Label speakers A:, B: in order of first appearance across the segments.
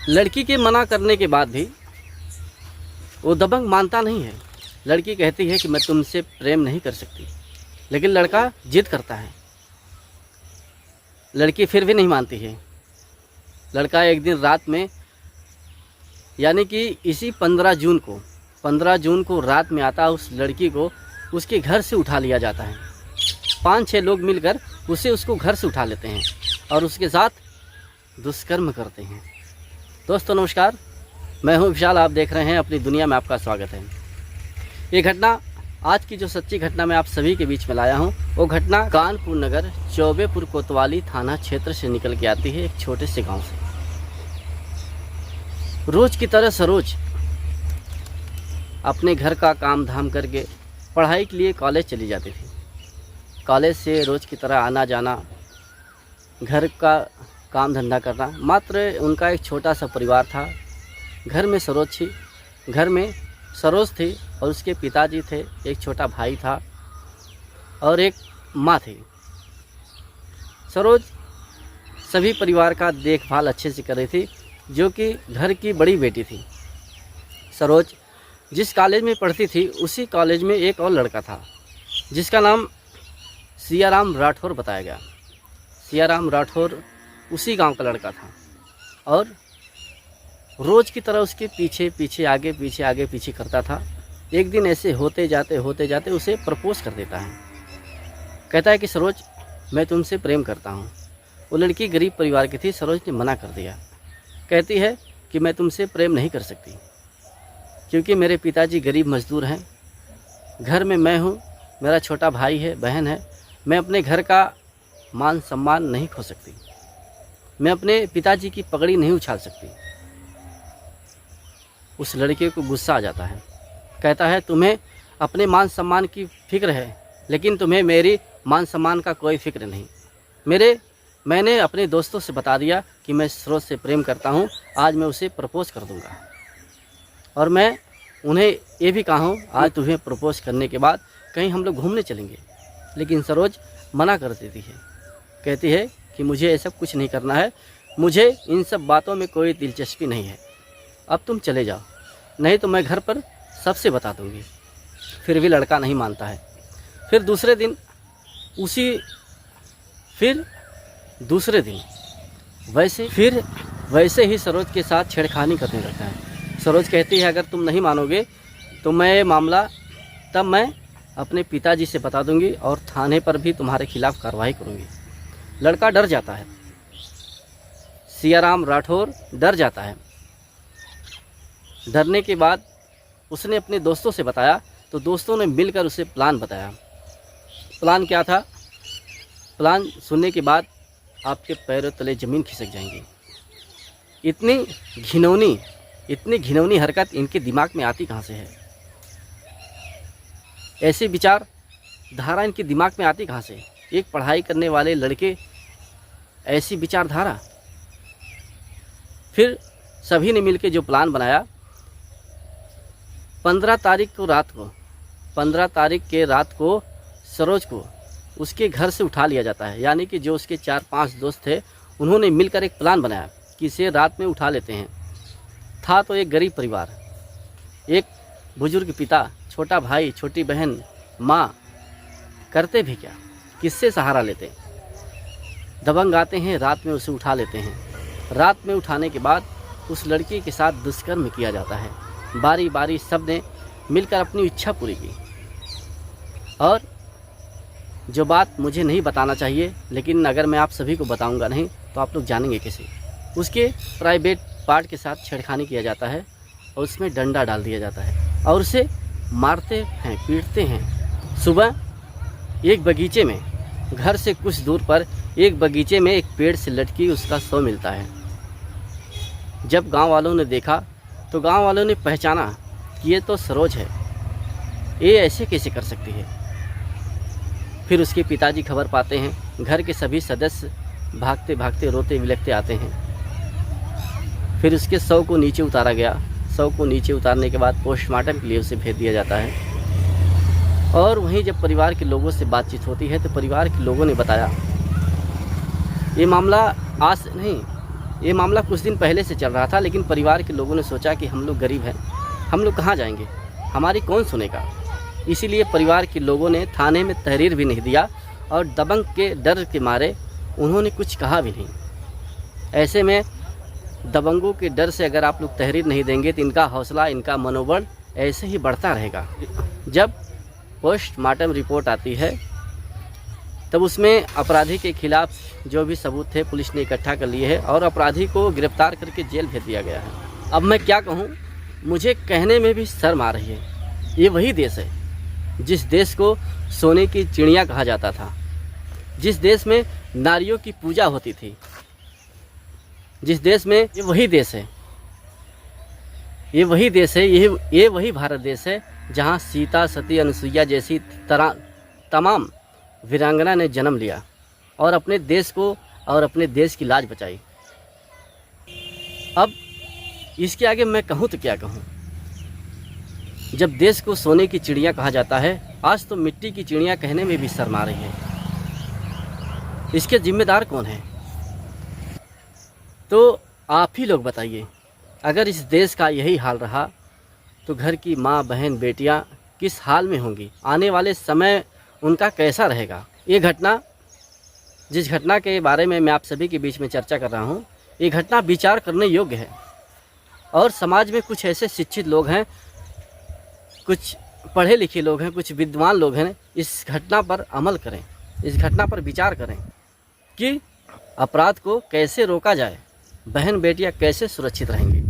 A: लड़की के मना करने के बाद भी वो दबंग मानता नहीं है। लड़की कहती है कि मैं तुमसे प्रेम नहीं कर सकती, लेकिन लड़का जिद करता है। लड़की फिर भी नहीं मानती है। लड़का एक दिन रात में, यानी कि इसी 15 जून को रात में आता, उस लड़की को उसके घर से उठा लिया जाता है। 5-6 लोग मिलकर उसको घर से उठा लेते हैं और उसके साथ दुष्कर्म करते हैं। दोस्तों नमस्कार, मैं हूं विशाल, आप देख रहे हैं अपनी दुनिया में आपका स्वागत है। ये घटना, आज की जो सच्ची घटना मैं आप सभी के बीच में लाया हूं, वो घटना कानपुर नगर चौबेपुर कोतवाली थाना क्षेत्र से निकल के आती है, एक छोटे से गांव से। रोज की तरह सरोज अपने घर का काम धाम करके पढ़ाई के लिए कॉलेज चली जाती थी। कॉलेज से रोज की तरह आना जाना, घर का काम धंधा करना। मात्र उनका एक छोटा सा परिवार था। घर में सरोज थी और उसके पिताजी थे, एक छोटा भाई था और एक माँ थी। सरोज सभी परिवार का देखभाल अच्छे से कर रही थी, जो कि घर की बड़ी बेटी थी। सरोज जिस कॉलेज में पढ़ती थी, उसी कॉलेज में एक और लड़का था जिसका नाम सियाराम राठौर बताया गया। सियाराम राठौर उसी गांव का लड़का था और रोज़ की तरह उसके पीछे आगे करता था। एक दिन ऐसे होते जाते उसे प्रपोज कर देता है। कहता है कि सरोज, मैं तुमसे प्रेम करता हूँ। वो लड़की गरीब परिवार की थी। सरोज ने मना कर दिया। कहती है कि मैं तुमसे प्रेम नहीं कर सकती, क्योंकि मेरे पिताजी गरीब मजदूर हैं। घर में मैं हूँ, मेरा छोटा भाई है, बहन है। मैं अपने घर का मान सम्मान नहीं खो सकती। मैं अपने पिताजी की पगड़ी नहीं उछाल सकती। उस लड़के को गुस्सा आ जाता है। कहता है, तुम्हें अपने मान सम्मान की फिक्र है, लेकिन तुम्हें मेरी मान सम्मान का कोई फिक्र नहीं। मैंने अपने दोस्तों से बता दिया कि मैं सरोज से प्रेम करता हूँ। आज मैं उसे प्रपोज कर दूँगा और मैं उन्हें ये भी कहा हूँ, आज तुम्हें प्रपोज करने के बाद कहीं हम लोग घूमने चलेंगे। लेकिन सरोज मना कर देती है। कहती है कि मुझे ये सब कुछ नहीं करना है, मुझे इन सब बातों में कोई दिलचस्पी नहीं है। अब तुम चले जाओ, नहीं तो मैं घर पर सबसे बता दूँगी। फिर भी लड़का नहीं मानता है। फिर दूसरे दिन वैसे ही सरोज के साथ छेड़खानी करने लगता है। सरोज कहती है, अगर तुम नहीं मानोगे तो मैं ये मामला तब मैं अपने पिताजी से बता दूंगी और थाने पर भी तुम्हारे खिलाफ कार्रवाई करूंगी। लड़का डर जाता है। सियाराम राठौर डर जाता है। डरने के बाद उसने अपने दोस्तों से बताया, तो दोस्तों ने मिलकर उसे प्लान बताया। प्लान क्या था? प्लान सुनने के बाद आपके पैरों तले ज़मीन खिसक जाएंगी। इतनी घिनौनी हरकत इनके दिमाग में आती कहाँ से है? ऐसे विचार धारा इनके दिमाग में आती कहाँ से? एक पढ़ाई करने वाले लड़के, ऐसी विचारधारा। फिर सभी ने मिलकर जो प्लान बनाया, 15 तारीख के रात को सरोज को उसके घर से उठा लिया जाता है। यानी कि जो उसके 4-5 दोस्त थे, उन्होंने मिलकर एक प्लान बनाया कि इसे रात में उठा लेते हैं। था तो एक गरीब परिवार, एक बुजुर्ग पिता, छोटा भाई, छोटी बहन, माँ। करते भी क्या, किससे सहारा लेते? दबंग आते हैं, रात में उसे उठा लेते हैं। रात में उठाने के बाद उस लड़की के साथ दुष्कर्म किया जाता है। बारी बारी सब ने मिलकर अपनी इच्छा पूरी की। और जो बात मुझे नहीं बताना चाहिए, लेकिन अगर मैं आप सभी को बताऊंगा नहीं तो आप लोग जानेंगे कैसे। उसके प्राइवेट पार्ट के साथ छेड़खानी किया जाता है और उसमें डंडा डाल दिया जाता है और उसे मारते हैं, पीटते हैं। सुबह एक बगीचे में, घर से कुछ दूर पर एक बगीचे में एक पेड़ से लटकी उसका शव मिलता है। जब गांव वालों ने देखा तो गांव वालों ने पहचाना कि ये तो सरोज है, ये ऐसे कैसे कर सकती है। फिर उसके पिताजी खबर पाते हैं। घर के सभी सदस्य भागते भागते, रोते बिलखते आते हैं। फिर उसके शव को नीचे उतारा गया। शव को नीचे उतारने के बाद पोस्टमार्टम के लिए उसे भेज दिया जाता है। और वहीं जब परिवार के लोगों से बातचीत होती है तो परिवार के लोगों ने बताया, ये मामला आज से नहीं ये मामला कुछ दिन पहले से चल रहा था, लेकिन परिवार के लोगों ने सोचा कि हम लोग गरीब हैं, हम लोग कहाँ जाएंगे, हमारी कौन सुनेगा। इसीलिए परिवार के लोगों ने थाने में तहरीर भी नहीं दिया और दबंग के डर के मारे उन्होंने कुछ कहा भी नहीं। ऐसे में दबंगों के डर से अगर आप लोग तहरीर नहीं देंगे तो इनका हौसला, इनका मनोबल ऐसे ही बढ़ता रहेगा। जब पोस्टमार्टम रिपोर्ट आती है तब उसमें अपराधी के खिलाफ जो भी सबूत थे पुलिस ने इकट्ठा कर लिए है और अपराधी को गिरफ्तार करके जेल भेज दिया गया है। अब मैं क्या कहूँ, मुझे कहने में भी शर्म आ रही है। ये वही देश है जिस देश को सोने की चिड़िया कहा जाता था, जिस देश में नारियों की पूजा होती थी, जिस देश में ये वही देश है, ये वही देश है, ये वही भारत देश है जहाँ सीता, सती, अनुसुईया जैसी तमाम वीरांगना ने जन्म लिया और अपने देश को और अपने देश की लाज बचाई। अब इसके आगे मैं कहूँ तो क्या कहूँ। जब देश को सोने की चिड़िया कहा जाता है, आज तो मिट्टी की चिड़िया कहने में भी शर्म आ रही है। इसके जिम्मेदार कौन है? तो आप ही लोग बताइए। अगर इस देश का यही हाल रहा तो घर की माँ, बहन, बेटियाँ किस हाल में होंगी? आने वाले समय उनका कैसा रहेगा? ये घटना, जिस घटना के बारे में मैं आप सभी के बीच में चर्चा कर रहा हूँ, ये घटना विचार करने योग्य है। और समाज में कुछ ऐसे शिक्षित लोग हैं, कुछ पढ़े लिखे लोग हैं, कुछ विद्वान लोग हैं, इस घटना पर अमल करें, इस घटना पर विचार करें कि अपराध को कैसे रोका जाए, बहन बेटियां कैसे सुरक्षित रहेंगी।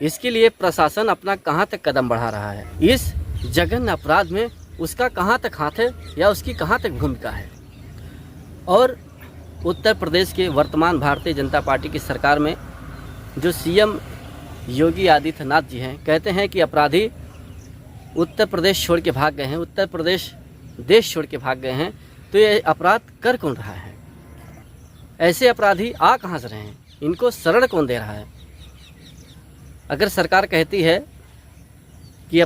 A: इसके लिए प्रशासन अपना कहां तक कदम बढ़ा रहा है, इस जघन्य अपराध में उसका कहां तक हाथ है या उसकी कहां तक भूमिका है। और उत्तर प्रदेश के वर्तमान भारतीय जनता पार्टी की सरकार में जो सीएम योगी आदित्यनाथ जी हैं, कहते हैं कि अपराधी उत्तर प्रदेश छोड़ के भाग गए हैं, उत्तर प्रदेश देश छोड़ के भाग गए हैं, तो ये अपराध कर कौन रहा है? ऐसे अपराधी आ कहाँ से रहे हैं? इनको शरण कौन दे रहा है? अगर सरकार कहती है कि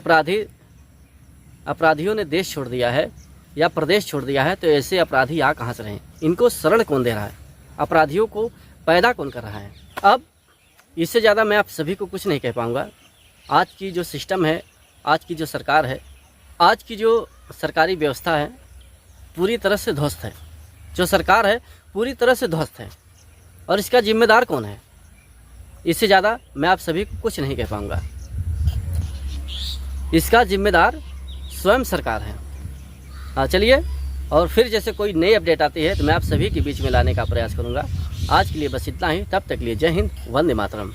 A: अपराधियों ने देश छोड़ दिया है या प्रदेश छोड़ दिया है, तो ऐसे अपराधी आ कहाँ से रहे हैं? इनको शरण कौन दे रहा है? अपराधियों को पैदा कौन कर रहा है? अब इससे ज़्यादा मैं आप सभी को कुछ नहीं कह पाऊँगा। आज की जो सिस्टम है, आज की जो सरकार है, आज की जो सरकारी व्यवस्था है, पूरी तरह से ध्वस्त है। जो सरकार है पूरी तरह से ध्वस्त है। और इसका जिम्मेदार कौन है? इससे ज़्यादा मैं आप सभी को कुछ नहीं कह पाऊँगा। इसका जिम्मेदार स्वयं सरकार है। हाँ, चलिए, और फिर जैसे कोई नई अपडेट आती है तो मैं आप सभी के बीच में लाने का प्रयास करूँगा। आज के लिए बस इतना ही। तब तक के लिए जय हिंद, वंदे मातरम।